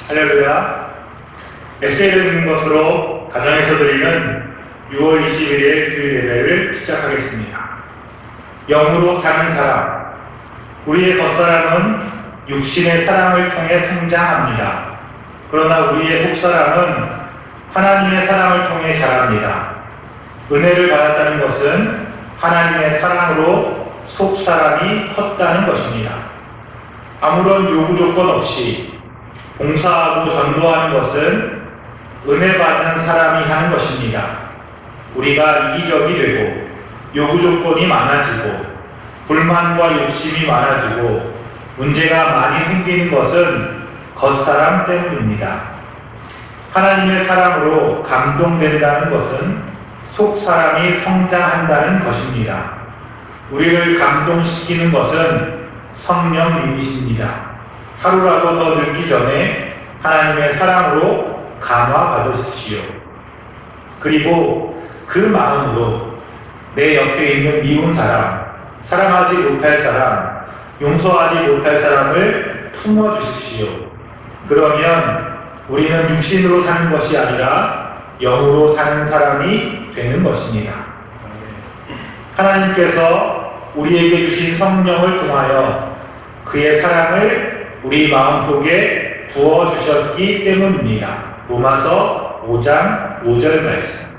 할렐루야. 에세이를 읽는 것으로 가정에서 드리는 6월 21일 주일 예배를 시작하겠습니다. 영으로 사는 사람. 우리의 겉사람은 육신의 사랑을 통해 성장합니다. 그러나 우리의 속사람은 하나님의 사랑을 통해 자랍니다. 은혜를 받았다는 것은 하나님의 사랑으로 속사람이 컸다는 것입니다. 아무런 요구 조건 없이 봉사하고 전도하는 것은 은혜 받은 사람이 하는 것입니다. 우리가 이기적이 되고 요구 조건이 많아지고 불만과 욕심이 많아지고 문제가 많이 생기는 것은 겉사람 때문입니다. 하나님의 사랑으로 감동된다는 것은 속사람이 성장한다는 것입니다. 우리를 감동시키는 것은 성령님이십니다. 하루라도 더 늙기 전에 하나님의 사랑으로 감화받으십시오. 그리고 그 마음으로 내 옆에 있는 미운 사람, 사랑하지 못할 사람, 용서하지 못할 사람을 품어주십시오. 그러면 우리는 육신으로 사는 것이 아니라 영으로 사는 사람이 되는 것입니다. 하나님께서 우리에게 주신 성령을 통하여 그의 사랑을 우리 마음속에 부어주셨기 때문입니다. 로마서 5장 5절 말씀.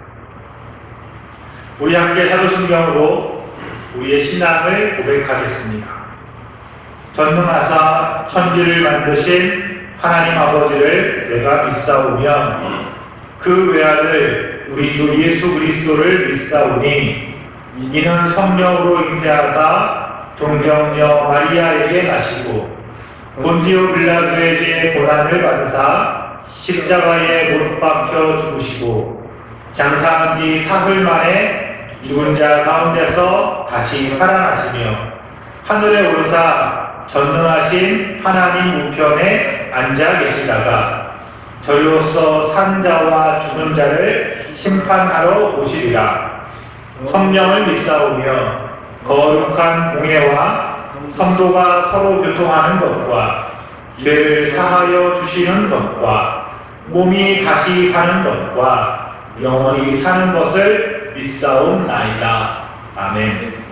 우리 함께 사도신경으로 우리의 신앙을 고백하겠습니다. 전능하사 천지를 만드신 하나님 아버지를 내가 믿사오며 그 외아들 우리 주 예수 그리스도를 믿사오니 이는 성령으로 잉태하사 동정녀 마리아에게 나시고 본디오 빌라도에게 고난을 받으사 십자가에 못 박혀 죽으시고 장사한 뒤 사흘 만에 죽은 자 가운데서 다시 살아나시며 하늘에 오르사 전능하신 하나님 우편에 앉아 계시다가 저리로서 산 자와 죽은 자를 심판하러 오시리라. 성령을 믿사오며 거룩한 공예와 성도가 서로 교통하는 것과 죄를 사하여 주시는 것과 몸이 다시 사는 것과 영원히 사는 것을 믿사옵나이다. 아멘.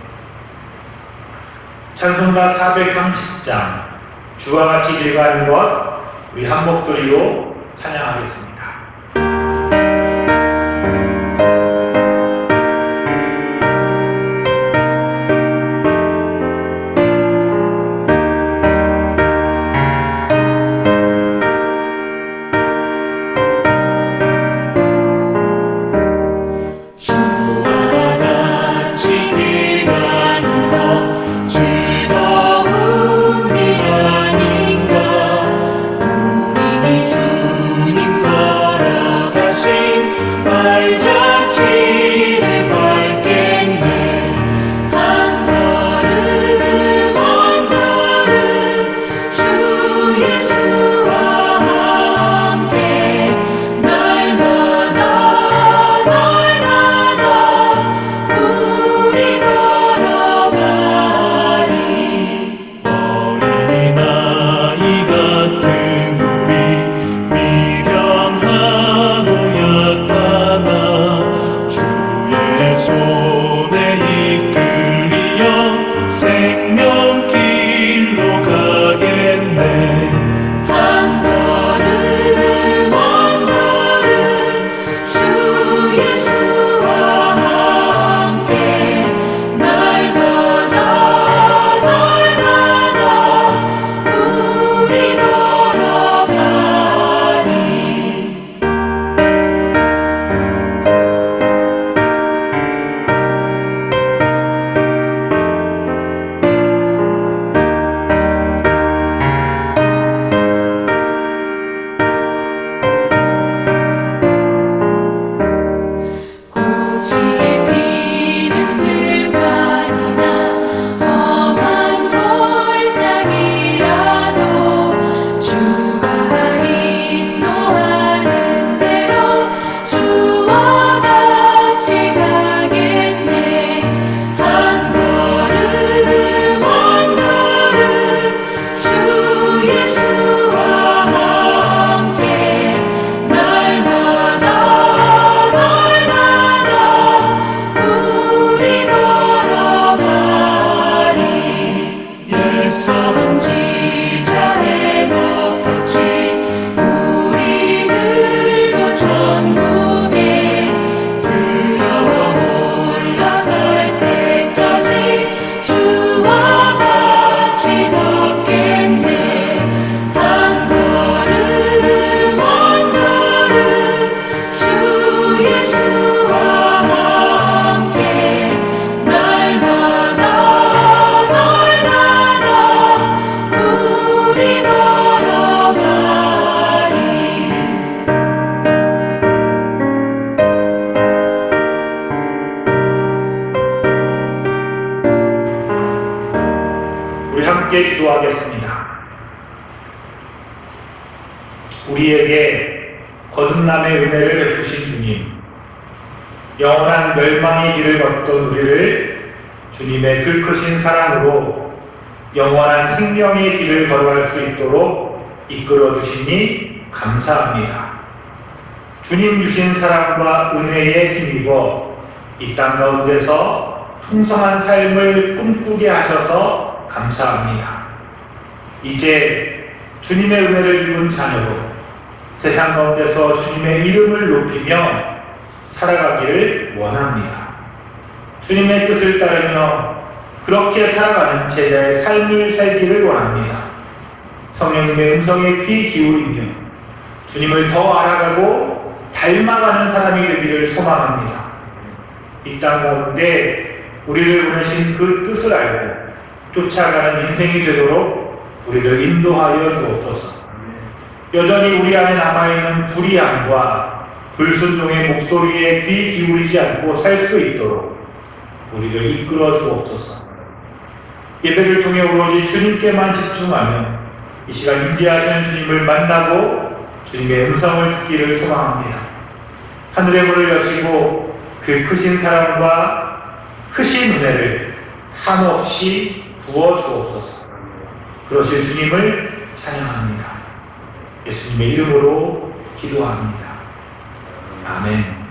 찬송가 430장 주와 같이 길가는 것 우리 한 목소리로 찬양하겠습니다. 즐거운 일 아닌가 우리 주님 걸 우리에게 거듭남의 은혜를 베푸신 주님, 영원한 멸망의 길을 걷던 우리를 주님의 그 크신 사랑으로 영원한 생명의 길을 걸어갈 수 있도록 이끌어 주시니 감사합니다. 주님 주신 사랑과 은혜에 힘입어 이 땅 가운데서 풍성한 삶을 꿈꾸게 하셔서 감사합니다. 이제 주님의 은혜를 입은 자녀로 세상 가운데서 주님의 이름을 높이며 살아가기를 원합니다. 주님의 뜻을 따르며 그렇게 살아가는 제자의 삶을 살기를 원합니다. 성령님의 음성에 귀 기울이며 주님을 더 알아가고 닮아가는 사람이 되기를 소망합니다. 이 땅 가운데 우리를 보내신 그 뜻을 알고 쫓아가는 인생이 되도록 우리를 인도하여 주옵소서. 여전히 우리 안에 남아있는 불의함과 불순종의 목소리에 귀 기울이지 않고 살 수 있도록 우리를 이끌어 주옵소서. 예배를 통해 오로지 주님께만 집중하며 이 시간 임재하시는 주님을 만나고 주님의 음성을 듣기를 소망합니다. 하늘의 문을 여시고 그 크신 사랑과 크신 은혜를 한없이 부어 주옵소서. 그러실 주님을 찬양합니다. 예수님의 이름으로 기도합니다. 아멘.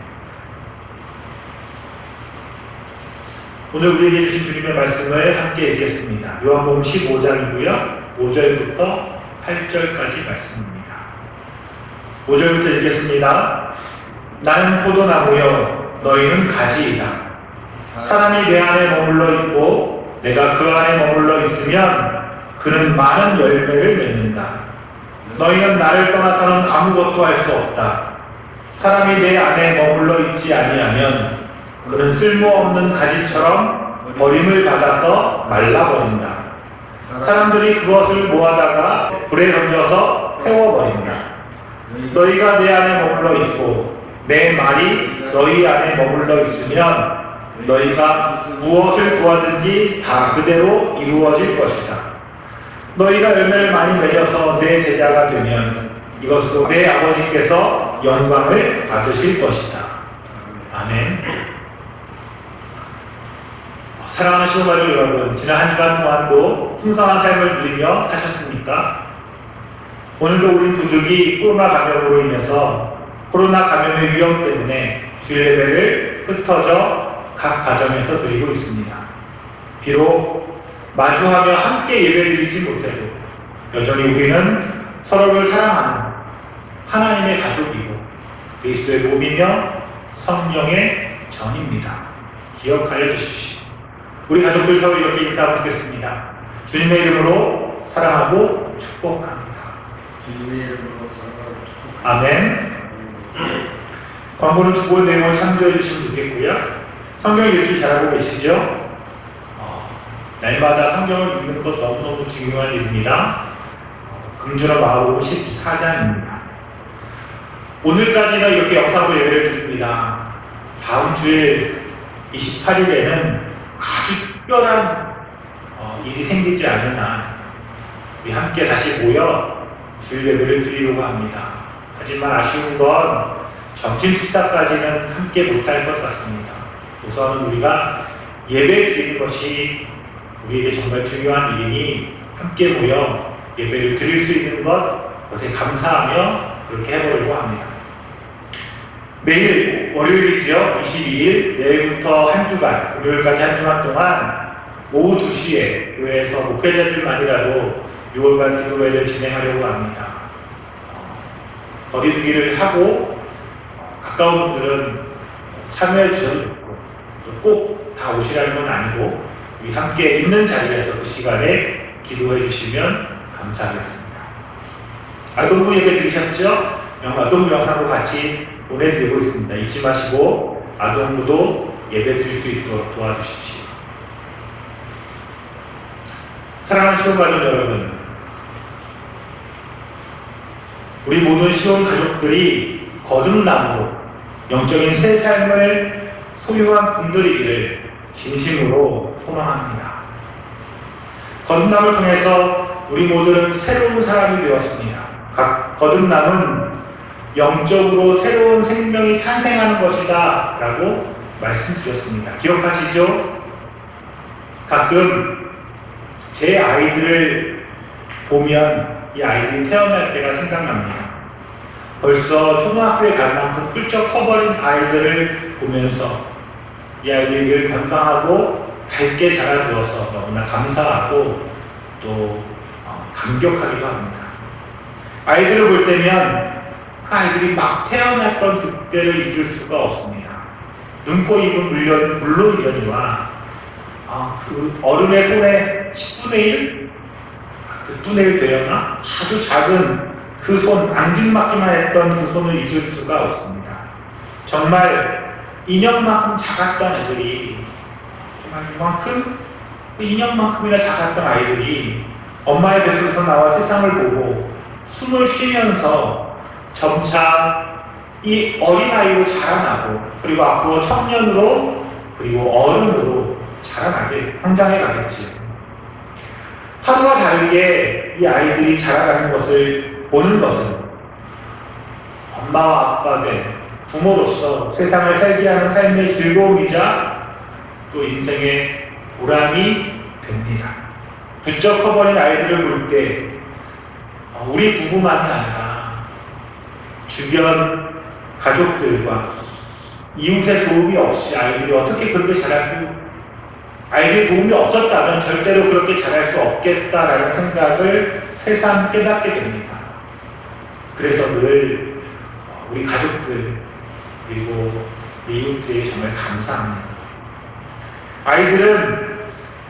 오늘 우리에게 주신 주님의 말씀을 함께 읽겠습니다. 요한복음 15장이고요. 5절부터 8절까지 말씀입니다. 5절부터 읽겠습니다. 나는 포도나무여 너희는 가지이다. 사람이 내 안에 머물러 있고 내가 그 안에 머물러 있으면 그는 많은 열매를 맺는다. 너희는 나를 떠나서는 아무것도 할 수 없다. 사람이 내 안에 머물러 있지 아니하면 그는 쓸모없는 가지처럼 버림을 받아서 말라버린다. 사람들이 그것을 모아다가 불에 던져서 태워버린다. 너희가 내 안에 머물러 있고 내 말이 너희 안에 머물러 있으면 너희가 무엇을 구하든지 다 그대로 이루어질 것이다. 너희가 열매를 많이 맺어서 내 제자가 되면 이것으로 내 아버지께서 영광을 받으실 것이다. 아멘. 사랑하는 시청자들 여러분, 지난 한 주간 동안도 풍성한 삶을 누리며 사셨습니까? 오늘도 우리 부족이 코로나 감염으로 인해서 코로나 감염의 위험 때문에 주일 예배를 흩어져 각 가정에서 드리고 있습니다. 비록 마주하며 함께 예배를 드리지 못해도 여전히 우리는 서로를 사랑하는 하나님의 가족이고 그리스도의 몸이며 성령의 전입니다. 기억하여 주십시오. 우리 가족들 서로 이렇게 인사드리겠습니다. 주님의 이름으로 사랑하고 축복합니다. 주님의 이름으로 사랑하고 축복합니다. 아멘. 광고는 주보 내용을 참조해 주시면 좋겠고요. 성경 읽기 잘하고 계시죠? 날마다 성경을 읽는 것 너무너무 중요한 일입니다. 금주로 마가복음 14장입니다. 오늘까지는 이렇게 영상으로 예배를 드립니다. 다음 주일 28일에는 아주 특별한 일이 생기지 않는 날 우리 함께 다시 모여 주일 예배를 드리려고 합니다. 하지만 아쉬운 건 점심 식사까지는 함께 못할 것 같습니다. 우선 우리가 예배 드리는 것이 우리에게 정말 중요한 일이니 함께 모여 예배를 드릴 수 있는 것에 감사하며 그렇게 해보려고 합니다. 내일 월요일이죠. 22일 내일부터 한 주간 금요일까지 한 주간 동안 오후 2시에 교회에서 목회자들만이라도 6월간 기도회를 진행하려고 합니다. 거리두기를 하고 가까운 분들은 참여해 주셔도 좋고 꼭 다 오시라는 건 아니고 우리 함께 있는 자리에서 그 시간에 기도해 주시면 감사하겠습니다. 아동부 예배 드리셨죠? 아동부 영상도 같이 보내드리고 있습니다. 잊지 마시고 아동부도 예배 드릴 수 있도록 도와주십시오. 사랑하는 시온가족 여러분, 우리 모든 시온 가족들이 거듭남으로 영적인 새 삶을 소유한 분들이기를 진심으로 소망합니다. 거듭남을 통해서 우리 모두는 새로운 사람이 되었습니다. 각 거듭남은 영적으로 새로운 생명이 탄생하는 것이다 라고 말씀드렸습니다. 기억하시죠? 가끔 제 아이들을 보면 이 아이들이 태어날 때가 생각납니다. 벌써 초등학교에 갈 만큼 훌쩍 커버린 아이들을 보면서 이 아이들이 늘 건강하고 밝게 자라주어서 너무나 감사하고 또 감격하기도 합니다. 아이들을 볼 때면 그 아이들이 막 태어났던 그때를 잊을 수가 없습니다. 눈, 코, 입은 물론이려니와 그 어른의 손에 10분의 1? 100분의 1 되었나? 아주 작은 그 손, 앙증맞기만 했던 그 손을 잊을 수가 없습니다. 정말 인형만큼 작았던 애들이 정말 이만큼, 그 인형만큼이나 작았던 아이들이 엄마의 뱃속에서 나와 세상을 보고 숨을 쉬면서 점차 이 어린아이로 자라나고 그리고 앞으로 청년으로 그리고 어른으로 자라나게 성장해 가겠지요. 하루와 다르게 이 아이들이 자라가는 것을 보는 것은 엄마와 아빠 된 부모로서 세상을 살게 하는 삶의 즐거움이자 또 인생의 보람이 됩니다. 부쩍 커버린 아이들을 볼 때 우리 부부만이 아니라 주변 가족들과 이웃의 도움이 없이 아이들이 어떻게 그렇게 자랄 수, 아이들의 도움이 없었다면 절대로 그렇게 자랄 수 없겠다라는 생각을 새삼 깨닫게 됩니다. 그래서 늘 우리 가족들 그리고 이웃들이 정말 감사합니다. 아이들은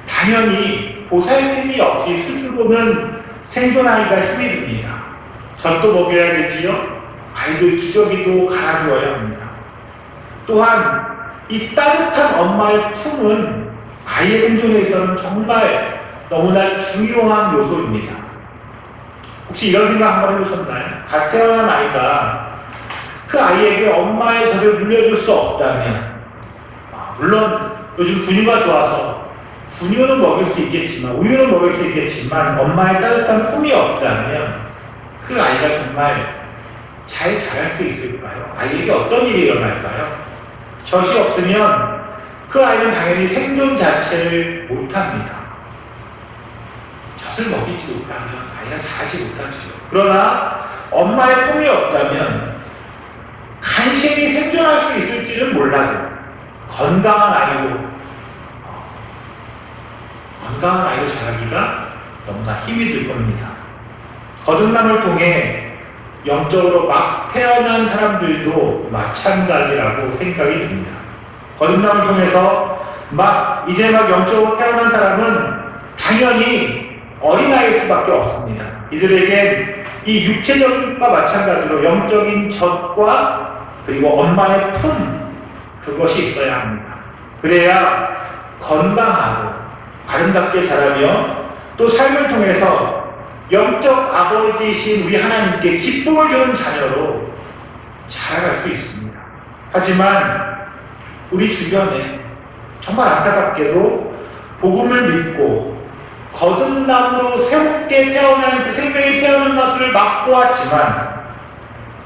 당연히 보살핌이 없이 스스로는 생존하기가 힘이 듭니다. 젖도 먹여야 되지요. 아이들 기저귀도 갈아주어야 합니다. 또한 이 따뜻한 엄마의 품은 아이의 생존에 있어서는 정말 너무나 중요한 요소입니다. 혹시 이런 생각 한번 해보셨나요? 갓 태어난 아이가 그 아이에게 엄마의 젖을 물려줄 수 없다면 물론 요즘 분유가 좋아서 분유는 먹일 수 있겠지만 우유는 먹일 수 있겠지만 엄마의 따뜻한 품이 없다면 그 아이가 정말 잘 자랄 수 있을까요? 아이에게 어떤 일이 일어날까요? 젖이 없으면 그 아이는 당연히 생존 자체를 못합니다. 젖을 먹이지 못하면 아이가 자라지 못하죠. 그러나 엄마의 품이 없다면 간신히 생존할 수 있을지는 몰라도 건강한 아이로 자라기가 너무나 힘이 들 겁니다. 거듭남을 통해 영적으로 막 태어난 사람들도 마찬가지라고 생각이 듭니다. 거듭남을 통해서 이제 막 영적으로 태어난 사람은 당연히 어린아이일 수밖에 없습니다. 이들에겐 이 육체적인 것과 마찬가지로 영적인 젖과 그리고 엄마의 품, 그것이 있어야 합니다. 그래야 건강하고 아름답게 자라며 또 삶을 통해서 영적 아버지이신 우리 하나님께 기쁨을 주는 자녀로 자라갈 수 있습니다. 하지만 우리 주변에 정말 안타깝게도 복음을 믿고 거듭남으로 새롭게 태어나는 그 생명이 태어나는 것을 맛보았지만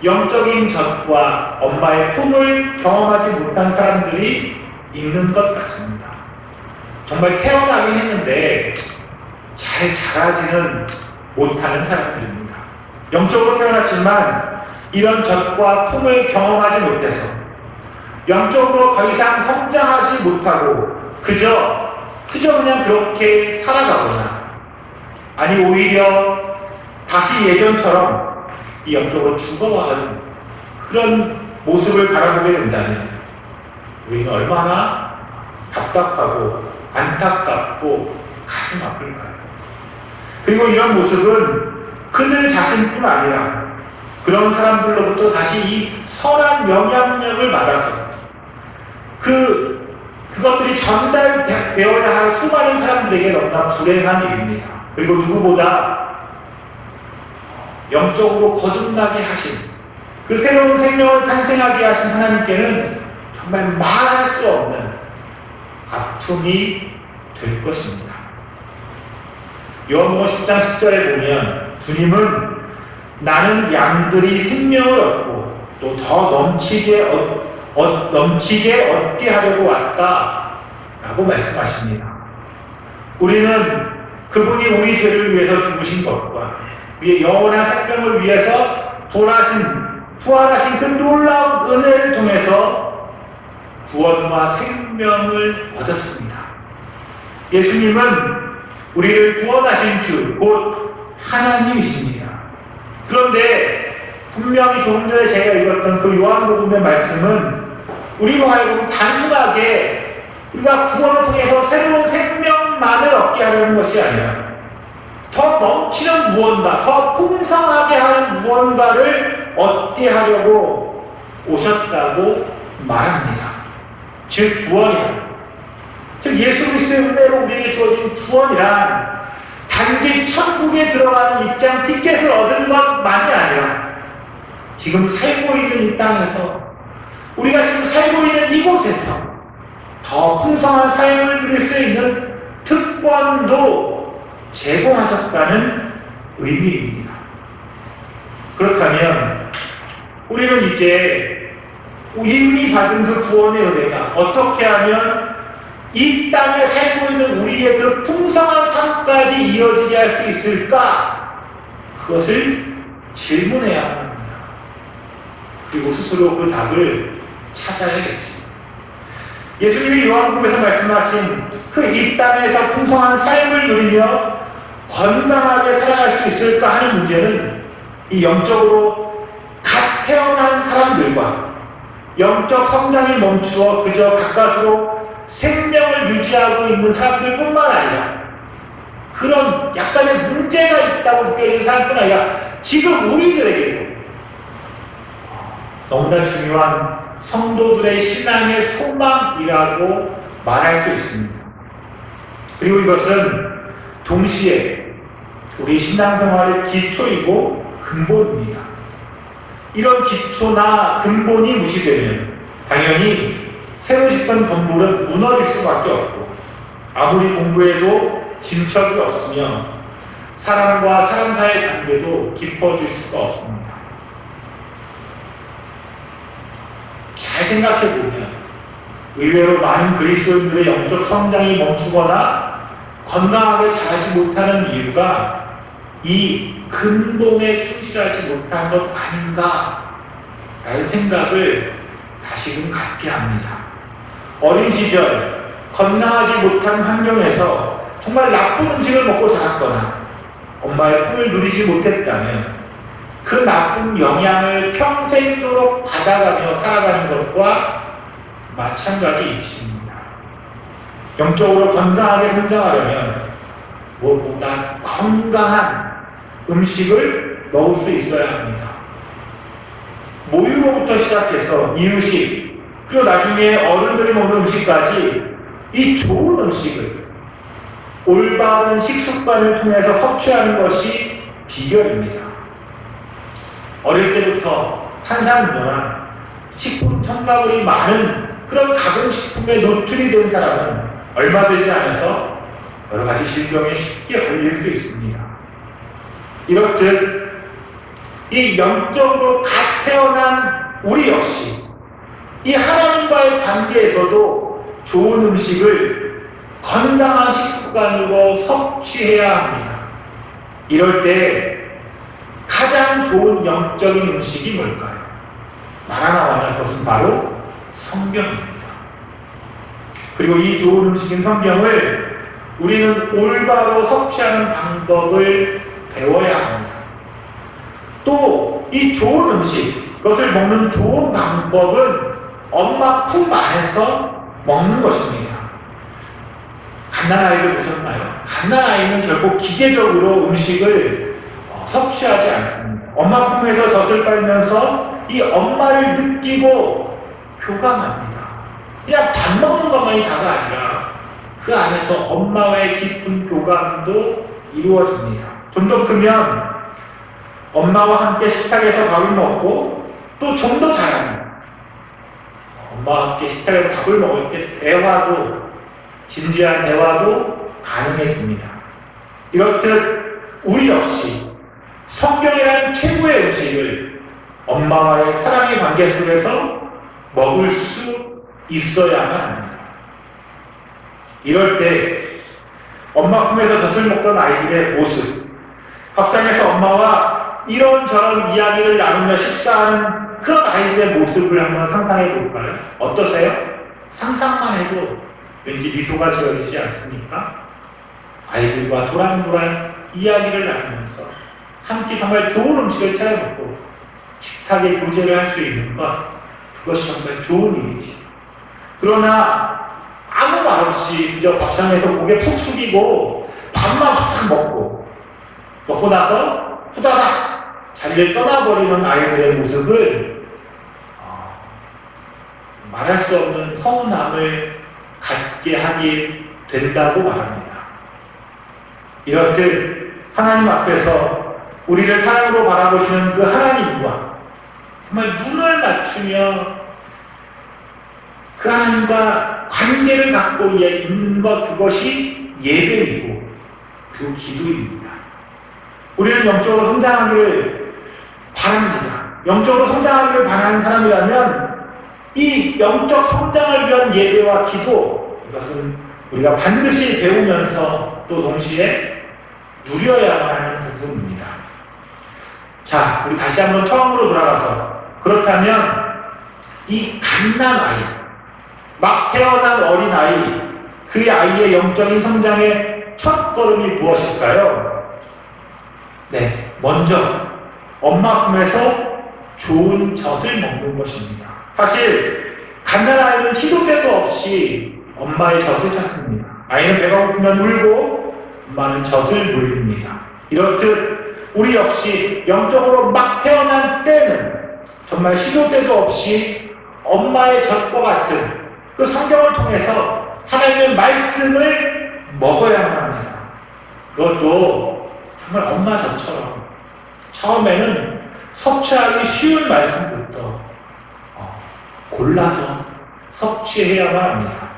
영적인 젖과 엄마의 품을 경험하지 못한 사람들이 있는 것 같습니다. 정말 태어나긴 했는데 잘 자라지는 못하는 사람들입니다. 영적으로 태어났지만 이런 젖과 품을 경험하지 못해서 영적으로 더 이상 성장하지 못하고 그저 그냥 그렇게 살아가거나 아니 오히려 다시 예전처럼 이 영적으로 죽어가는 그런 모습을 바라보게 된다면 우리는 얼마나 답답하고 안타깝고 가슴 아플까요? 그리고 이런 모습은 그들 자신뿐 아니라 그런 사람들로부터 다시 이 선한 영향력을 받아서 그것들이 전달되어야 할 수많은 사람들에게 너무나 불행한 일입니다. 그리고 누구보다 영적으로 거듭나게 하신 그 새로운 생명을 탄생하게 하신 하나님께는 정말 말할 수 없는 아픔이 될 것입니다. 요한복음 10장 10절에 보면 주님은 나는 양들이 생명을 얻고 또 더 넘치게 얻게 하려고 왔다 라고 말씀하십니다. 우리는 그분이 우리 죄를 위해서 죽으신 것과 우리의 영원한 생명을 위해서 부활하신 그 놀라운 은혜를 통해서 구원과 생명을 얻었습니다. 예수님은 우리를 구원하신 주, 곧 하나님이십니다. 그런데 분명히 조금 전에 제가 읽었던 그 요한복음의 말씀은 우리로 하여금 단순하게 우리가 구원을 통해서 새로운 생명만을 얻게 하려는 것이 아니라 더 넘치는 무언가, 더 풍성하게 하는 무언가를 얻게 하려고 오셨다고 말합니다. 즉 구원이라. 즉 예수 그리스도의 은혜로 우리에게 주어진 구원이란 단지 천국에 들어가는 입장 티켓을 얻은 것만이 아니라 지금 살고 있는 이 땅에서 우리가 지금 살고 있는 이곳에서 더 풍성한 삶을 누릴 수 있는 특권도 제공하셨다는 의미입니다. 그렇다면 우리는 이제 이미 받은 그 구원의 은혜가 어떻게 하면 이 땅에 살고 있는 우리의 그 풍성한 삶까지 이어지게 할 수 있을까? 그것을 질문해야 합니다. 그리고 스스로 그 답을 찾아야겠죠. 예수님이 요한복음에서 말씀하신 그 이 땅에서 풍성한 삶을 누리며 건강하게 살아갈 수 있을까 하는 문제는 이 영적으로 갓 태어난 사람들과 영적 성장이 멈추어 그저 가까스로 생명을 유지하고 있는 사람들뿐만 아니라 그런 약간의 문제가 있다고 느껴지는 사람뿐 아니라 지금 우리들에게도 너무나 중요한 성도들의 신앙의 소망이라고 말할 수 있습니다. 그리고 이것은 동시에 우리 신앙생활의 기초이고 근본입니다. 이런 기초나 근본이 무시되면 당연히 새로 짓던 건물은 무너질 수밖에 없고 아무리 공부해도 진척이 없으며 사람과 사람 사이의 관계도 깊어질 수가 없습니다. 잘 생각해보면 의외로 많은 그리스도인들의 영적 성장이 멈추거나 건강하게 자라지 못하는 이유가 이 근본에 충실하지 못한 것 아닌가 라는 생각을 다시금 갖게 합니다. 어린 시절 건강하지 못한 환경에서 정말 나쁜 음식을 먹고 자랐거나 엄마의 품을 누리지 못했다면 그 나쁜 영향을 평생도록 받아가며 살아가는 것과 마찬가지 이치입니다. 영적으로 건강하게 성장하려면 무엇보다 건강한 음식을 먹을 수 있어야 합니다. 모유로부터 시작해서 이유식, 그리고 나중에 어른들이 먹는 음식까지 이 좋은 음식을 올바른 식습관을 통해서 섭취하는 것이 비결입니다. 어릴 때부터 탄산음료나 식품 첨가물이 많은 그런 가공식품에 노출이 된 사람은 얼마 되지 않아서 여러 가지 질병에 쉽게 걸릴 수 있습니다. 이렇듯 이 영적으로 갓 태어난 우리 역시 이 하나님과의 관계에서도 좋은 음식을 건강한 식습관으로 섭취해야 합니다. 이럴 때 가장 좋은 영적인 음식이 뭘까요? 말하나마나 그것은 바로 성경입니다. 그리고 이 좋은 음식인 성경을 우리는 올바로 섭취하는 방법을 배워야 합니다. 또 이 좋은 음식, 그것을 먹는 좋은 방법은 엄마 품 안에서 먹는 것입니다. 갓난아이를 보셨나요? 갓난아이는 결국 기계적으로 음식을 섭취하지 않습니다. 엄마 품에서 젖을 빨면서 이 엄마를 느끼고 교감합니다. 그냥 밥 먹는 것만이 다가 아니라 그 안에서 엄마와의 깊은 교감도 이루어집니다. 좀 더 크면 엄마와 함께 식탁에서 밥을 먹고 또 좀 더 자랍니다. 엄마와 함께 식탁에서 밥을 먹을 때 대화도, 진지한 대화도 가능해집니다. 이렇듯 우리 역시 성경이란 최고의 음식을 엄마와의 사랑의 관계 속에서 먹을 수 있어야만 합니다. 이럴 때 엄마 품에서 젖을 먹던 아이들의 모습, 밥상에서 엄마와 이런저런 이야기를 나누며 식사하는 그런 아이들의 모습을 한번 상상해 볼까요? 어떠세요? 상상만 해도 왠지 미소가 지어지지 않습니까? 아이들과 도란도란 이야기를 나누면서 함께 정말 좋은 음식을 차려 먹고 식탁에 교제를 할 수 있는 것, 그것이 정말 좋은 일이죠. 그러나 아무 말 없이 그저 밥상에서 고개 푹 숙이고 밥만 싹 먹고 나서 후다닥 자리를 떠나버리는 아이들의 모습을 말할 수 없는 서운함을 갖게 하게 된다고 말합니다. 이렇듯 하나님 앞에서 우리를 사랑으로 바라보시는 그 하나님과 정말 눈을 맞추며 그 하나님과 관계를 갖고 있는 것, 그것이 예배이고 그리고 기도입니다. 우리는 영적으로 성장하기를 바랍니다. 영적으로 성장하기를 바라는 사람이라면 이 영적 성장을 위한 예배와 기도, 이것은 우리가 반드시 배우면서 또 동시에 누려야만 하는 부분입니다. 자, 우리 다시 한번 처음으로 돌아가서, 그렇다면 이 갓난아이, 막 태어난 어린아이, 그 아이의 영적인 성장의 첫 걸음이 무엇일까요? 네, 먼저 엄마 품에서 좋은 젖을 먹는 것입니다. 사실 갓난아이는 시도 때도 없이 엄마의 젖을 찾습니다. 아이는 배가 고프면 울고 엄마는 젖을 물립니다. 이렇듯 우리 역시 영적으로 막 태어난 때는 정말 시도 때도 없이 엄마의 젖과 같은 그 성경을 통해서 하나님의 말씀을 먹어야만 합니다. 그것도 정말 엄마 젖처럼 처음에는 섭취하기 쉬운 말씀부터 골라서 섭취해야만 합니다.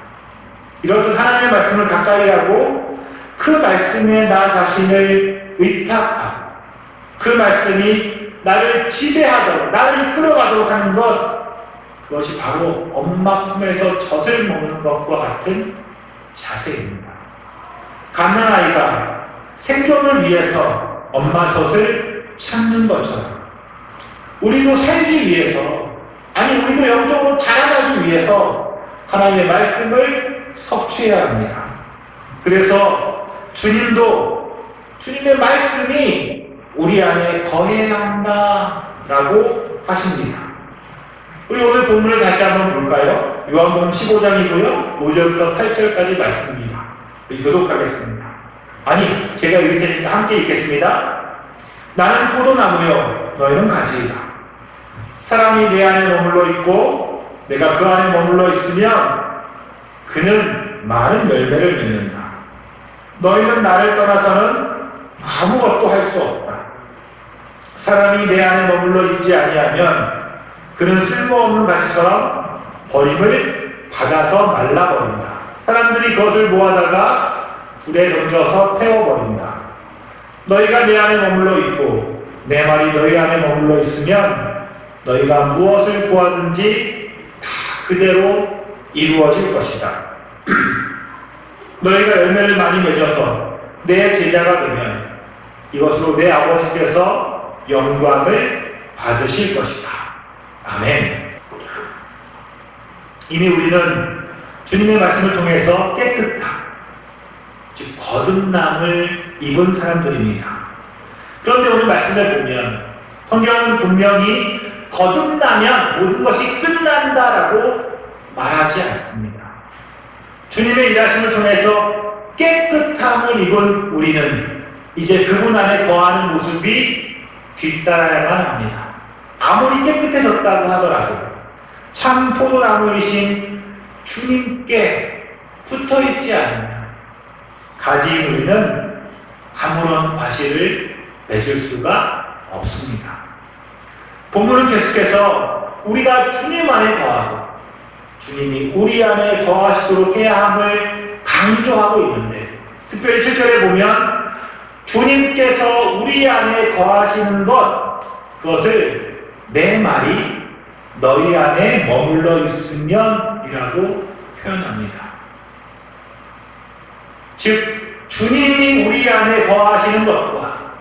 이렇듯 하나님의 말씀을 가까이 하고 그 말씀에 나 자신을 의탁하고 그 말씀이 나를 지배하도록, 나를 이끌어가도록 하는 것, 그것이 바로 엄마 품에서 젖을 먹는 것과 같은 자세입니다. 갓난아이가 생존을 위해서 엄마 젖을 찾는 것처럼 우리도 살기 위해서, 아니 우리도 영적으로 자라나기 위해서 하나님의 말씀을 섭취해야 합니다. 그래서 주님도 주님의 말씀이 우리 안에 거해야 한다라고 하십니다. 우리 오늘 본문을 다시 한번 볼까요? 요한복음 15장이고요. 5절부터 8절까지 말씀입니다. 교독하겠습니다. 아니, 제가 읽을 테니까 함께 읽겠습니다. 나는 포도나무요, 너희는 가지이다. 사람이 내 안에 머물러 있고 내가 그 안에 머물러 있으면 그는 많은 열매를 맺는다. 너희는 나를 떠나서는 아무것도 할 수 없다. 사람이 내 안에 머물러 있지 아니하면 그는 쓸모없는 가시처럼 버림을 받아서 말라버린다. 사람들이 그것을 모아다가 불에 던져서 태워버린다. 너희가 내 안에 머물러 있고 내 말이 너희 안에 머물러 있으면 너희가 무엇을 구하든지 다 그대로 이루어질 것이다. 너희가 열매를 많이 맺어서 내 제자가 되면 이것으로 내 아버지께서 영광을 받으실 것이다. 아멘. 이미 우리는 주님의 말씀을 통해서 깨끗한, 즉 거듭남을 입은 사람들입니다. 그런데 오늘 말씀을 보면 성경은 분명히 거듭나면 모든 것이 끝난다라고 말하지 않습니다. 주님의 일하심을 통해서 깨끗함을 입은 우리는 이제 그분 안에 거하는 모습이 뒤따라야만 합니다. 아무리 깨끗해졌다고 하더라도 참 포도나무이신 주님께 붙어있지 않으면 가지인 우리는 아무런 과실을 맺을 수가 없습니다. 본문은 계속해서 우리가 주님 안에 거하고 주님이 우리 안에 거하시도록 해야 함을 강조하고 있는데, 특별히 7절에 보면 주님께서 우리 안에 거하시는 것, 그것을 내 말이 너희 안에 머물러 있으면이라고 표현합니다. 즉, 주님이 우리 안에 거하시는 것과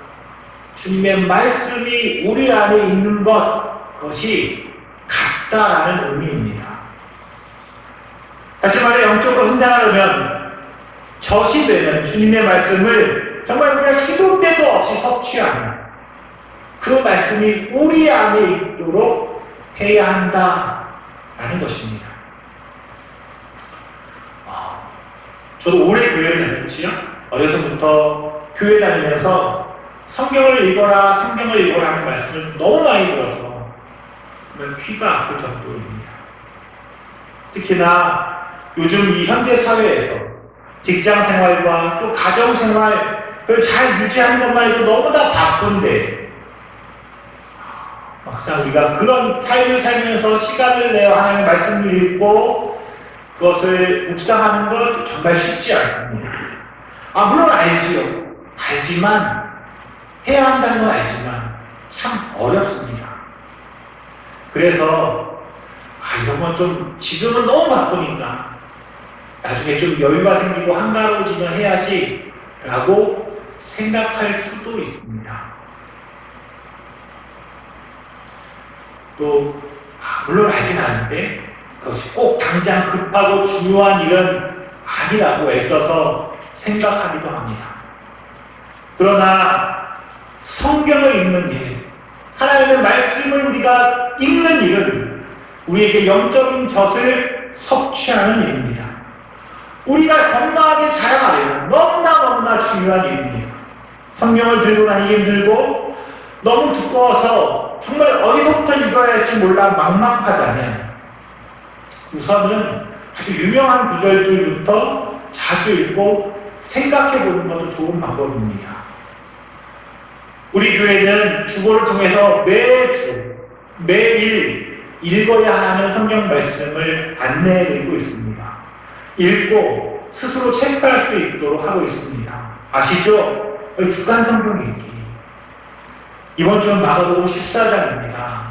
주님의 말씀이 우리 안에 있는 것, 그것이 같다라는 의미입니다. 다시 말해 영적으로 성장하려면 젖이 되는 주님의 말씀을 정말 우리가 시도 때도 없이 섭취하는 그 말씀이 우리 안에 있도록 해야 한다라는 것입니다. 저도 오래 교회를 다녔지요. 어려서부터 교회 다니면서 성경을 읽어라 하는 말씀을 너무 많이 들어서 정말 귀가 아플 정도입니다. 특히나 요즘 이 현대 사회에서 직장 생활과 또 가정 생활을 잘 유지하는 것만 해도 너무나 바쁜데 막상 우리가 그런 삶을 살면서 시간을 내어 하나님의 말씀을 읽고 그것을 묵상하는 것 정말 쉽지 않습니다. 물론 알지요. 알지만 해야 한다는 건 알지만 참 어렵습니다. 그래서 이런 건 좀 지금은 너무 바쁘니까 나중에 좀 여유가 생기고 한가로워지면 해야지 라고 생각할 수도 있습니다. 또 물론 알긴 아는데 그것이 꼭 당장 급하고 중요한 일은 아니라고 애써서 생각하기도 합니다. 그러나 성경을 읽는 일, 하나님의 말씀을 우리가 읽는 일은 우리에게 영적인 젖을 섭취하는 일입니다. 우리가 건강하게 자라가려면 너무나 중요한 일입니다. 성경을 들고 다니기 힘들고 너무 두꺼워서 정말 어디서부터 읽어야 할지 몰라 막막하다면 우선은 아주 유명한 구절들부터 자주 읽고 생각해 보는 것도 좋은 방법입니다. 우리 교회는 주보를 통해서 매일 읽어야 하는 성경 말씀을 안내해 드리고 있습니다. 읽고 스스로 체크할 수 있도록 하고 있습니다. 아시죠? 주간 성경 읽기. 이번 주는 마가복음 14장입니다.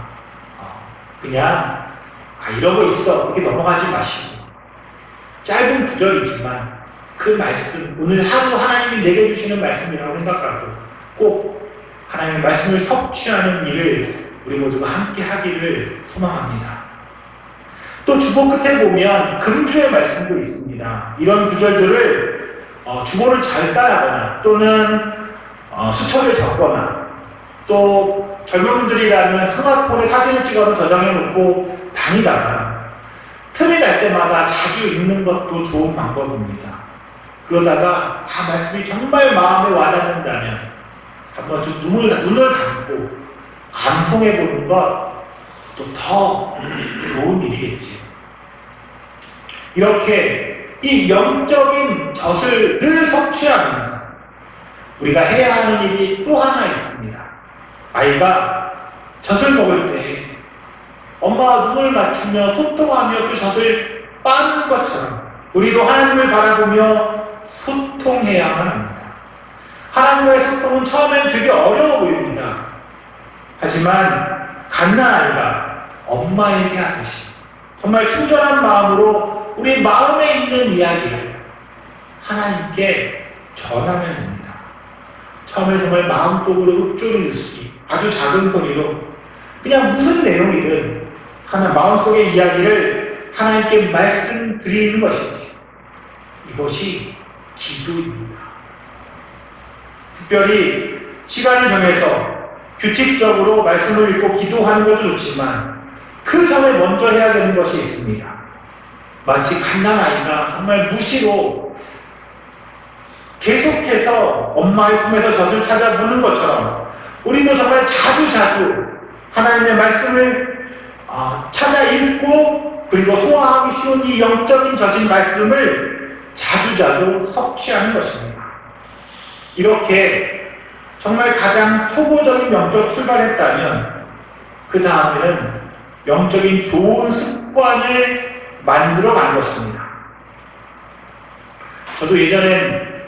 그냥 이러고 있어 그렇게 넘어가지 마시고 짧은 구절이지만 그 말씀, 오늘 하루 하나님이 내게 주시는 말씀이라고 생각하고 꼭 하나님의 말씀을 섭취하는 일을 우리 모두가 함께 하기를 소망합니다. 또 주보 끝에 보면 금주의 말씀도 있습니다. 이런 구절들을 주보를 잘 따라하거나 또는 수첩에 적거나 또 젊은 분들이라면 스마트폰에 사진을 찍어서 저장해 놓고 다니다가 틈이 날 때마다 자주 읽는 것도 좋은 방법입니다. 그러다가 말씀이 정말 마음에 와닿는다면 한번 좀 눈을 감고 암송해 보는 것 또 더 좋은 일이겠지요. 이렇게 이 영적인 젖을 늘 섭취하면서 우리가 해야 하는 일이 또 하나 있습니다. 아이가 젖을 먹을 때 엄마와 눈을 맞추며 소통하며 그 젖을 빠는 것처럼 우리도 하나님을 바라보며 소통해야만 합니다. 하나님과의 소통은 처음엔 되게 어려워 보입니다. 하지만 갓난아이가 엄마에게 하듯이 정말 순전한 마음으로 우리 마음에 있는 이야기를 하나님께 전하면 됩니다. 처음에 정말 마음속으로 읊조리듯이 아주 작은 소리로 그냥 무슨 내용이든 마음속의 이야기를 하나님께 말씀드리는 것이지 이것이 기도입니다. 특별히 시간을 정해서 규칙적으로 말씀을 읽고 기도하는 것도 좋지만 그 전에 먼저 해야 되는 것이 있습니다. 마치 갓난아이가 정말 무시로 계속해서 엄마의 품에서 젖을 찾아 무는 것처럼 우리도 정말 자주 하나님의 말씀을 찾아 읽고 그리고 소화하기 쉬운 이 영적인 젖인 말씀을 자주 섭취하는 것입니다. 이렇게 정말 가장 초보적인 영적 출발했다면 그 다음에는 영적인 좋은 습관을 만들어 간 것입니다. 저도 예전엔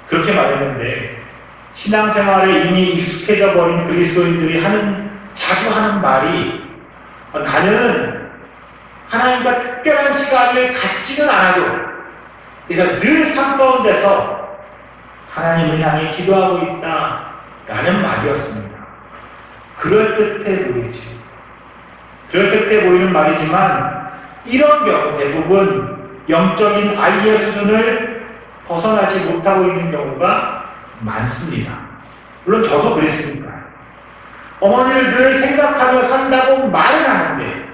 그렇게 말했는데 신앙생활에 이미 익숙해져 버린 그리스도인들이 자주 하는 말이 나는 하나님과 특별한 시간을 갖지는 않아도 내가 늘 삶 가운데서 하나님을 향해 기도하고 있다 라는 말이었습니다. 그럴듯해 보이지. 그럴듯해 보이는 말이지만 이런 경우 대부분 영적인 아이의 수준을 벗어나지 못하고 있는 경우가 많습니다. 물론 저도 그랬으니까. 어머니를 늘 생각하며 산다고 말은 하는데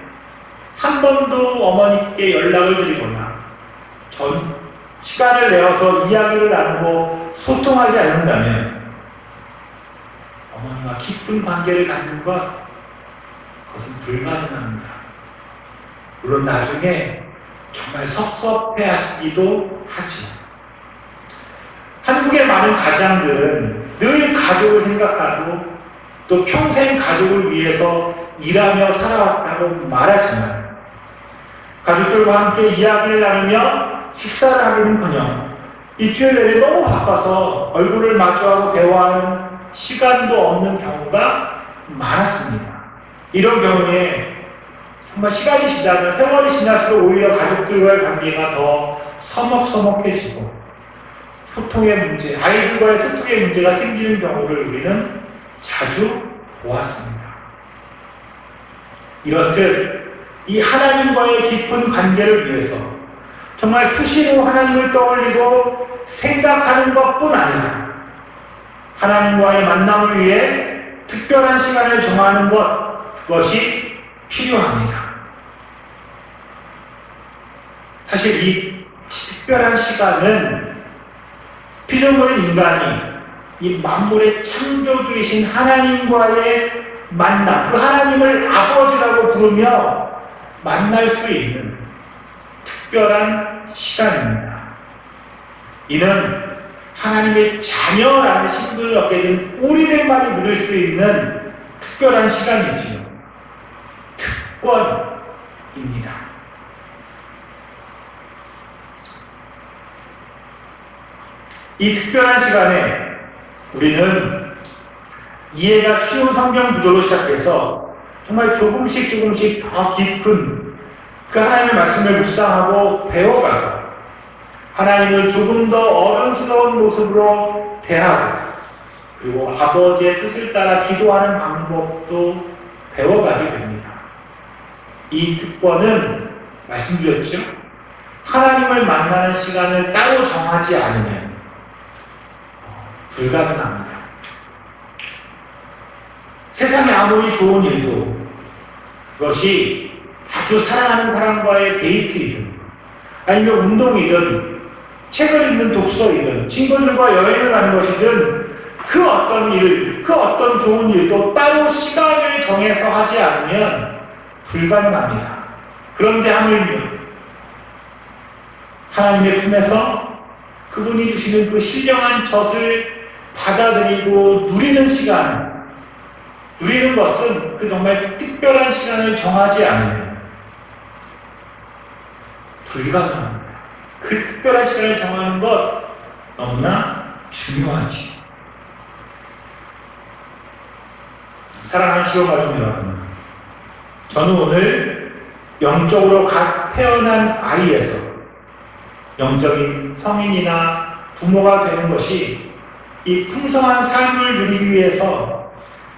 한 번도 어머니께 연락을 드리거나 시간을 내어서 이야기를 나누고 소통하지 않는다면 어머니와 깊은 관계를 갖는 그것은 불가능합니다. 물론 나중에 정말 섭섭해하시기도 하지만 한국의 많은 가장들은 늘 가족을 생각하고 또 평생 가족을 위해서 일하며 살아왔다고 말하지만 가족들과 함께 이야기를 나누며 식사를 하기는커녕 일주일 내내 너무 바빠서 얼굴을 마주하고 대화하는 시간도 없는 경우가 많았습니다. 이런 경우에 정말 시간이 지나면 세월이 지날수록 오히려 가족들과의 관계가 더 서먹서먹해지고 소통의 문제, 아이들과의 소통의 문제가 생기는 경우를 우리는 자주 보았습니다. 이렇듯 이 하나님과의 깊은 관계를 위해서 정말 수시로 하나님을 떠올리고 생각하는 것뿐 아니라 하나님과의 만남을 위해 특별한 시간을 정하는 그것이 필요합니다. 사실 이 특별한 시간은 피조물인 인간이 이 만물의 창조주이신 하나님과의 만남, 그 하나님을 아버지라고 부르며 만날 수 있는 특별한 시간입니다. 이는 하나님의 자녀라는 신분을 얻게 된 우리들만이 누릴 수 있는 특별한 시간이지요. 특권입니다. 이 특별한 시간에 우리는 이해가 쉬운 성경 구조로 시작해서 정말 조금씩 더 깊은 그 하나님의 말씀을 묵상하고 배워가고 하나님을 조금 더 어른스러운 모습으로 대하고 그리고 아버지의 뜻을 따라 기도하는 방법도 배워가게 됩니다. 이 특권은 말씀드렸죠? 하나님을 만나는 시간을 따로 정하지 않으면 불가능합니다. 세상에 아무리 좋은 일도 그것이 아주 사랑하는 사람과의 데이트이든 아니면 운동이든 책을 읽는 독서이든 친구들과 여행을 가는 것이든 그 어떤 일, 그 어떤 좋은 일도 따로 시간을 정해서 하지 않으면 불가능합니다. 그런데 하물며 하나님의 품에서 그분이 주시는 그 신령한 젖을 받아들이고 누리는 시간, 누리는 것은 그 정말 특별한 시간을 정하지 않으면 불가능합니다. 그 특별한 시간을 정하는 것 너무나 중요하지. 사랑하는 시험가족 여러분, 저는 오늘 영적으로 갓 태어난 아이에서 영적인 성인이나 부모가 되는 것이 이 풍성한 삶을 누리기 위해서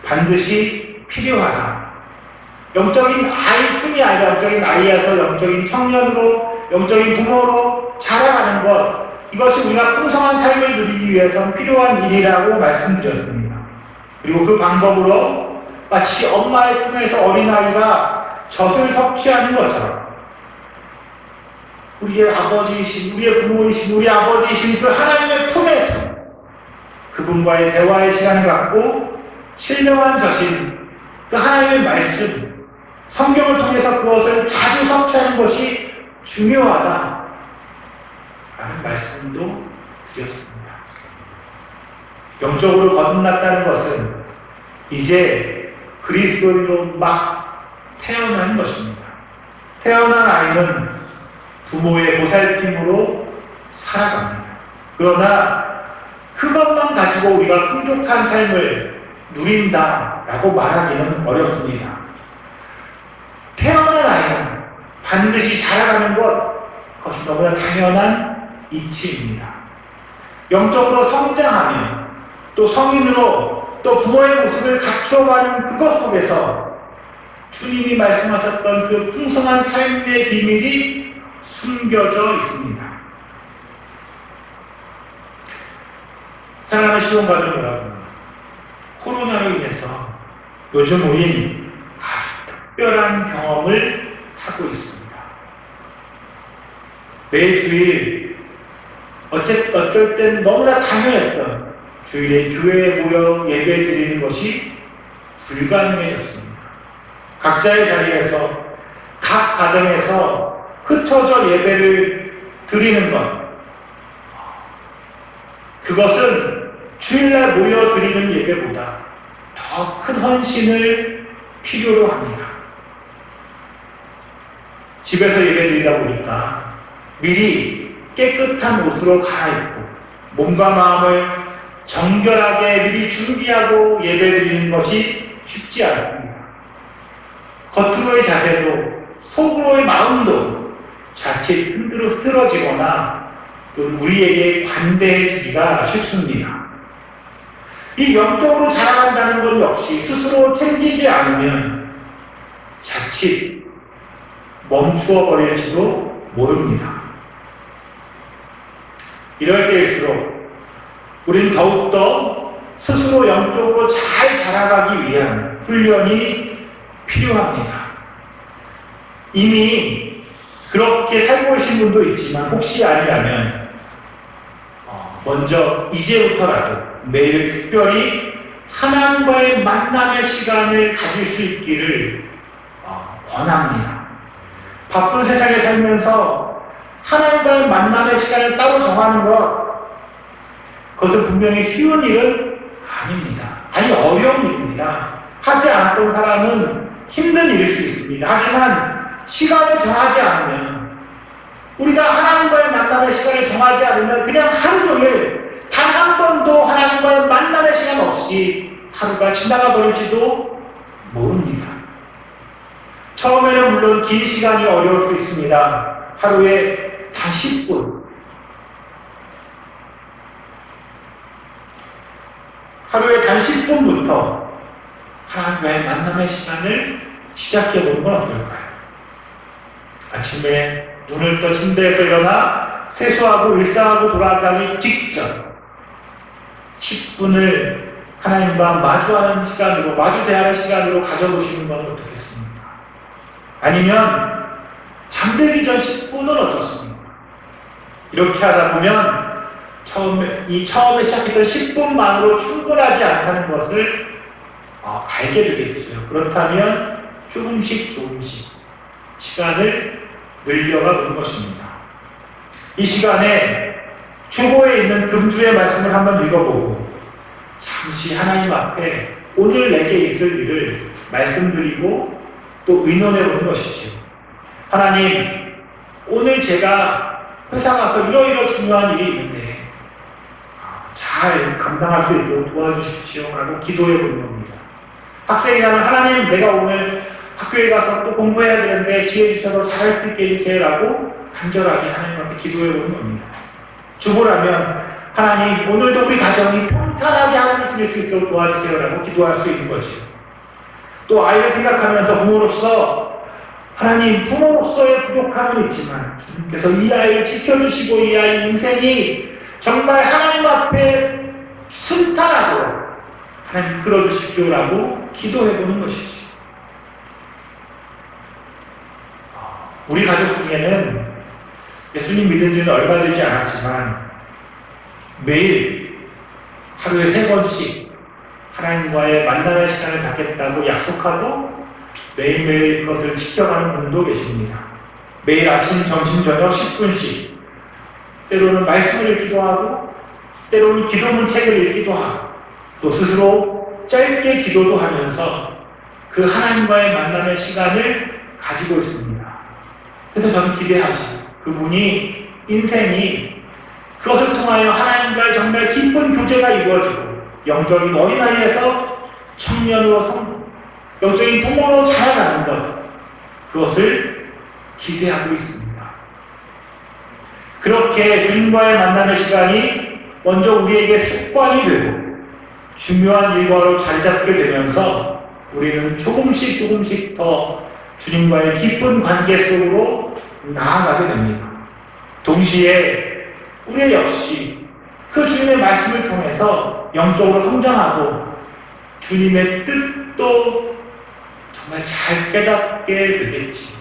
반드시 필요하다. 영적인 아이뿐이 아니라 영적인 아이에서 영적인 청년으로, 영적인 부모로 자라가는 것, 이것이 우리가 풍성한 삶을 누리기 위해서 필요한 일이라고 말씀드렸습니다. 그리고 그 방법으로 마치 엄마의 품에서 어린아이가 젖을 섭취하는 것처럼 우리의 아버지이신, 우리의 부모이신, 우리 아버지이신 그 하나님의 품에서 그분과의 대화의 시간을 갖고 신령한 젖인 그 하나님의 말씀, 성경을 통해서 그것을 자주 섭취하는 것이 중요하다 라는 말씀도 드렸습니다. 영적으로 거듭났다는 것은 이제 그리스도인으로 막 태어난 것입니다. 태어난 아이는 부모의 보살핌으로 살아갑니다. 그러나 그것만 가지고 우리가 풍족한 삶을 누린다라고 말하기는 어렵습니다. 태어난 아이는 반드시 자라가는 것, 그것이 너무나 당연한 이치입니다. 영적으로 성장하며 또 성인으로 또 부모의 모습을 갖추어가는 그것 속에서 주님이 말씀하셨던 그 풍성한 삶의 비밀이 숨겨져 있습니다. 사랑하는 시온가족 여러분, 코로나로 인해서 요즘 우린 아주 특별한 경험을 하고 있습니다. 매주일 어떨 땐 너무나 당연했던 주일에 교회에 모여 예배 드리는 것이 불가능해졌습니다. 각자의 자리에서 각 가정에서 흩어져 예배를 드리는 것, 그것은 주일날 모여 드리는 예배보다 더 큰 헌신을 필요로 합니다. 집에서 예배 드리다 보니까 미리 깨끗한 옷으로 갈아입고 몸과 마음을 정결하게 미리 준비하고 예배 드리는 것이 쉽지 않습니다. 겉으로의 자세도 속으로의 마음도 자칫 흐트러지거나 또 우리에게 관대해지기가 쉽습니다. 이 영적으로 자라간다는 것 역시 스스로 챙기지 않으면 자칫 멈추어 버릴지도 모릅니다. 이럴 때일수록 우린 더욱더 스스로 영적으로 잘 자라가기 위한 훈련이 필요합니다. 이미 그렇게 살고 계신 분도 있지만 혹시 아니라면 먼저 이제부터라도 매일 특별히 하나님과의 만남의 시간을 가질 수 있기를 권합니다. 바쁜 세상에 살면서 하나님과의 만남의 시간을 따로 정하는 그것은 분명히 쉬운 일은 아닙니다. 아니 어려운 일입니다. 하지 않았던 사람은 힘든 일일 수 있습니다. 하지만 시간을 정하지 않으면 우리가 하나님과의 만남의 시간을 정하지 않으면 그냥 하루 종일 단 한 번도 하나님과의 만남의 시간 없이 하루가 지나가 버릴지도 모릅니다. 처음에는 물론 긴 시간이 어려울 수 있습니다. 하루에 단 10분. 하루에 단 10분부터 하나님과의 만남의 시간을 시작해보는 건 어떨까요? 아침에 눈을 떠 침대에서 일어나 세수하고 일상하고 돌아가기 직전 10분을 하나님과 마주하는 시간으로, 마주대하는 시간으로 가져보시는 건 어떻겠습니까? 아니면 잠들기 전 10분은 어떻습니까? 이렇게 하다 보면 처음에 시작했던 10분만으로 충분하지 않다는 것을 알게 되겠죠. 그렇다면 조금씩 시간을 늘려가 보는 것입니다. 이 시간에 주보에 있는 금주의 말씀을 한번 읽어보고 잠시 하나님 앞에 오늘 내게 있을 일을 말씀드리고 또 의논해보는 것이죠. 하나님, 오늘 제가 회사 가서 이러이러 중요한 일이 있는데 잘 감당할 수 있도록 도와주십시오 라고 기도해보는 겁니다. 학생이라면 하나님, 내가 오늘 학교에 가서 또 공부해야 되는데 지혜 주셔서 잘할 수 있게 해주세요라고 간절하게 하나님 앞에 기도해보는 겁니다. 주부라면 하나님, 오늘도 우리 가정이 평탄하게 하나님 지낼 수 있도록 도와주세요라고 기도할 수 있는 거죠. 또 아이를 생각하면서 부모로서 하나님, 부모로서의 부족함은 있지만 주님께서 이 아이를 지켜주시고 이 아이 인생이 정말 하나님 앞에 순탄하도록 하나님 이끌어주십시오라고 기도해보는 것이죠. 우리 가족 중에는 예수님 믿은 지는 얼마 되지 않았지만 매일 하루에 3번씩 하나님과의 만남의 시간을 갖겠다고 약속하고 매일매일 그것을 지켜가는 분도 계십니다. 매일 아침, 점심, 저녁 10분씩 때로는 말씀을 읽기도 하고 때로는 기도문 책을 읽기도 하고 또 스스로 짧게 기도도 하면서 그 하나님과의 만남의 시간을 가지고 있습니다. 그래서 저는 기대하죠. 그분이 인생이 그것을 통하여 하나님과의 정말 깊은 교제가 이루어지고 영적인 어린아이에서 청년으로 영적인 부모로 자라나는 것, 그것을 기대하고 있습니다. 그렇게 주님과의 만남의 시간이 먼저 우리에게 습관이 되고 중요한 일과로 자리 잡게 되면서 우리는 조금씩 더 주님과의 깊은 관계 속으로 나아가게 됩니다. 동시에 우리 역시 그 주님의 말씀을 통해서 영적으로 성장하고 주님의 뜻도 정말 잘 깨닫게 되겠지.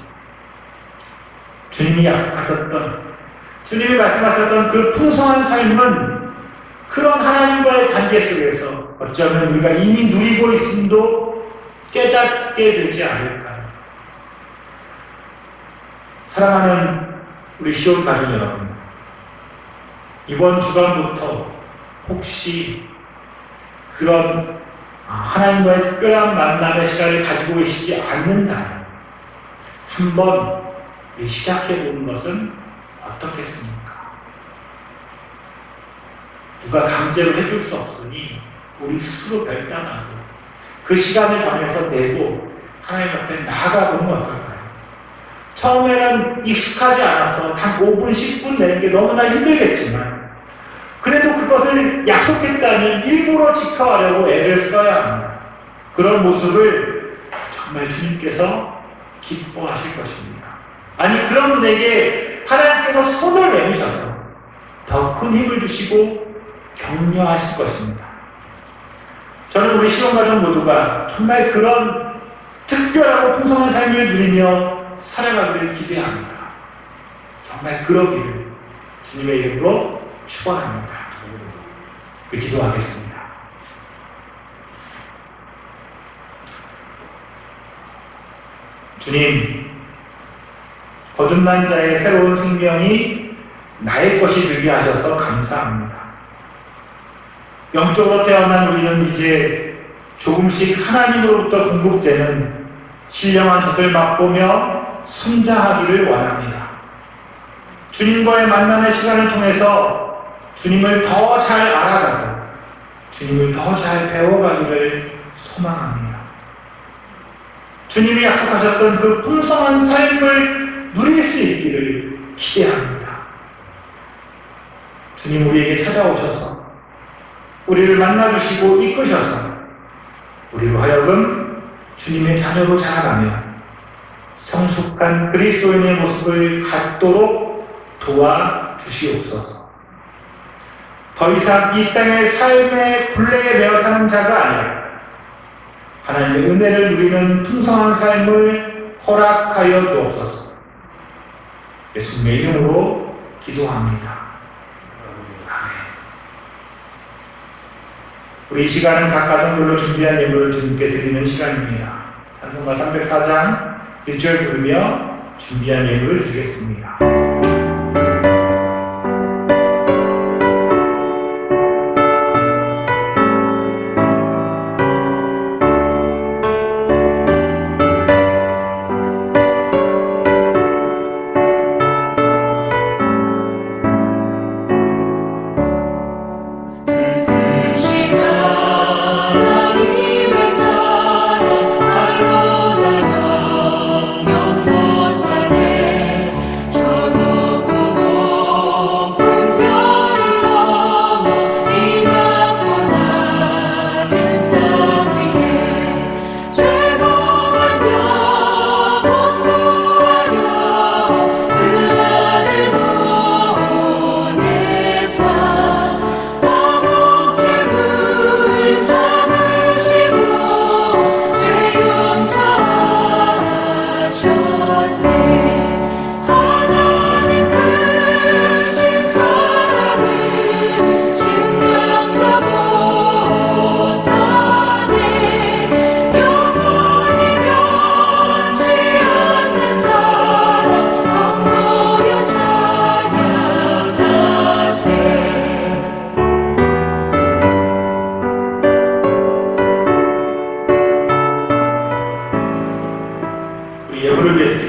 주님이 약속하셨던, 주님이 말씀하셨던 그 풍성한 삶은 그런 하나님과의 관계 속에서 어쩌면 우리가 이미 누리고 있음도 깨닫게 되지 않을까요? 사랑하는 우리 시온 가족 여러분, 이번 주간부터 혹시 그런 하나님과의 특별한 만남의 시간을 가지고 계시지 않는다면 한번 시작해보는 것은 어떻겠습니까? 누가 강제로 해줄 수 없으니 우리 스스로 결단하고 그 시간을 정해서 내고 하나님 앞에 나아가보면 어떨까요? 처음에는 익숙하지 않아서 한 5분, 10분 내는 게 너무나 힘들겠지만 그래도 그것을 약속했다면 일부러 지켜가려고 애를 써야 합니다. 그런 모습을 정말 주님께서 기뻐하실 것입니다. 아니, 그런 분에게 하나님께서 손을 내미셔서 더 큰 힘을 주시고 격려하실 것입니다. 저는 우리 시온가족 모두가 정말 그런 특별하고 풍성한 삶을 누리며 살아가기를 기대합니다. 정말 그러기를 주님의 이름으로 축원합니다. 기도하겠습니다. 주님, 거듭난 자의 새로운 생명이 나의 것이 되게 하셔서 감사합니다. 영적으로 태어난 우리는 이제 조금씩 하나님으로부터 공급되는 신령한 젖을 맛보며 성장하기를 원합니다. 주님과의 만남의 시간을 통해서 주님을 더 잘 알아가고 주님을 더 잘 배워가기를 소망합니다. 주님이 약속하셨던 그 풍성한 삶을 누릴 수 있기를 기대합니다. 주님, 우리에게 찾아오셔서 우리를 만나주시고 이끄셔서 우리로 하여금 주님의 자녀로 자라가며 성숙한 그리스도인의 모습을 갖도록 도와주시옵소서. 더 이상 이 땅의 삶의 굴레에 매어 사는 자가 아니라 하나님의 은혜를 누리는 풍성한 삶을 허락하여 주옵소서. 예수님의 이름으로 기도합니다. 아멘. 우리 이 시간은 각 가정별로 준비한 예물을 주님께 드리는 시간입니다. 찬송가 304장 1절 부르며 준비한 예물을 드리겠습니다.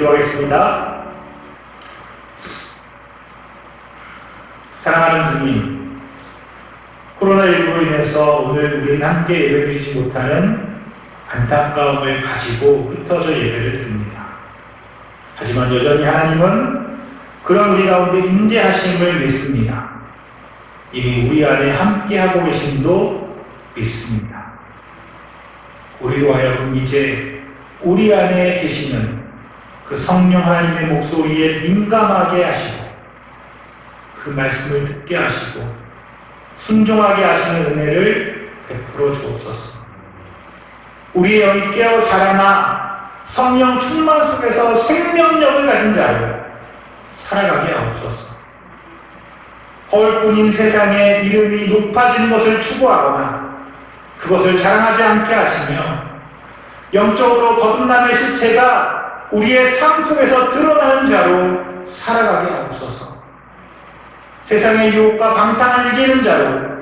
기도하겠습니다. 사랑하는 주님, 코로나19로 인해서 오늘 우리는 함께 예배드리지 못하는 안타까움을 가지고 흩어져 예배를 드립니다. 하지만 여전히 하나님은 그런 우리 가운데 임재하심을 믿습니다. 이미 우리 안에 함께하고 계심도 믿습니다. 우리로 하여금 이제 우리 안에 계시는 그 성령 하나님의 목소리에 민감하게 하시고 그 말씀을 듣게 하시고 순종하게 하시는 은혜를 베풀어 주옵소서. 우리 영이 깨어 자라나 성령 충만 속에서 생명력을 가진 자로 살아가게 하옵소서. 허울뿐인 세상에 이름이 높아진 것을 추구하거나 그것을 자랑하지 않게 하시며 영적으로 거듭남의 실체가 우리의 삶 속에서 드러나는 자로 살아가게 하옵소서. 세상의 유혹과 방탕을 이기는 자로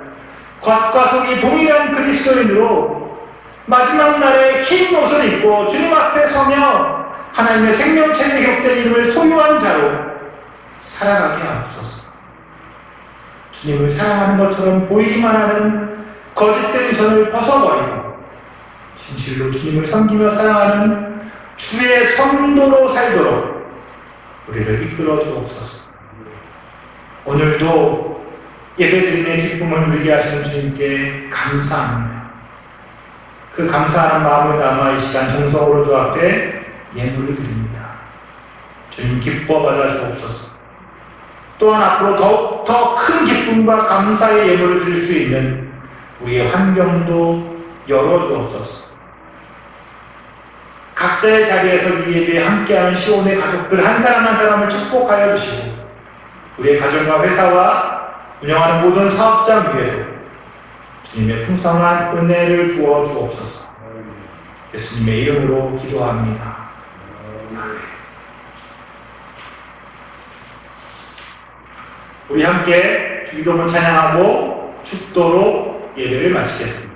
겉과 속이 동일한 그리스도인으로 마지막 날에 흰 옷을 입고 주님 앞에 서며 하나님의 생명체에 기록된 이름을 소유한 자로 살아가게 하옵소서. 주님을 사랑하는 것처럼 보이기만 하는 거짓된 선을 벗어버리고 진실로 주님을 섬기며 사랑하는 주의 성도로 살도록 우리를 이끌어 주옵소서. 오늘도 예배드림의 기쁨을 누리게 하시는 주님께 감사합니다. 그 감사하는 마음을 담아 이 시간 정성으로 주 앞에 예물을 드립니다. 주님 기뻐 받아 주옵소서. 또한 앞으로 더욱 더 큰 기쁨과 감사의 예물을 드릴 수 있는 우리의 환경도 열어 주옵소서. 각자의 자리에서 이 예배에 함께하는 시온의 가족들 한 사람 한 사람을 축복하여 주시고 우리의 가정과 회사와 운영하는 모든 사업장 위에도 주님의 풍성한 은혜를 부어 주옵소서. 예수님의 이름으로 기도합니다. 아멘. 우리 함께 기도문 찬양하고 축도로 예배를 마치겠습니다.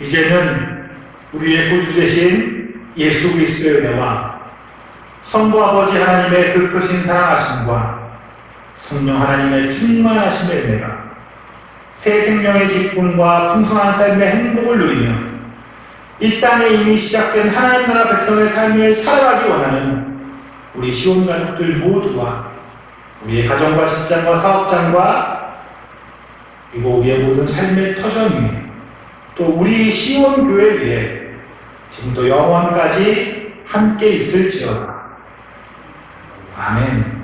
이제는 우리의 구주 되신 예수 그리스도의 은혜와 성부 아버지 하나님의 그 크신 사랑하심과 성령 하나님의 충만하심의 은혜가 새 생명의 기쁨과 풍성한 삶의 행복을 누리며 이 땅에 이미 시작된 하나님 나라 백성의 삶을 살아가기 원하는 우리 시온 가족들 모두와 우리의 가정과 직장과 사업장과 그리고 우리의 모든 삶의 터전 위에 또 우리 시온 교회 위에 지금도 영원까지 함께 있을지어다. 아멘.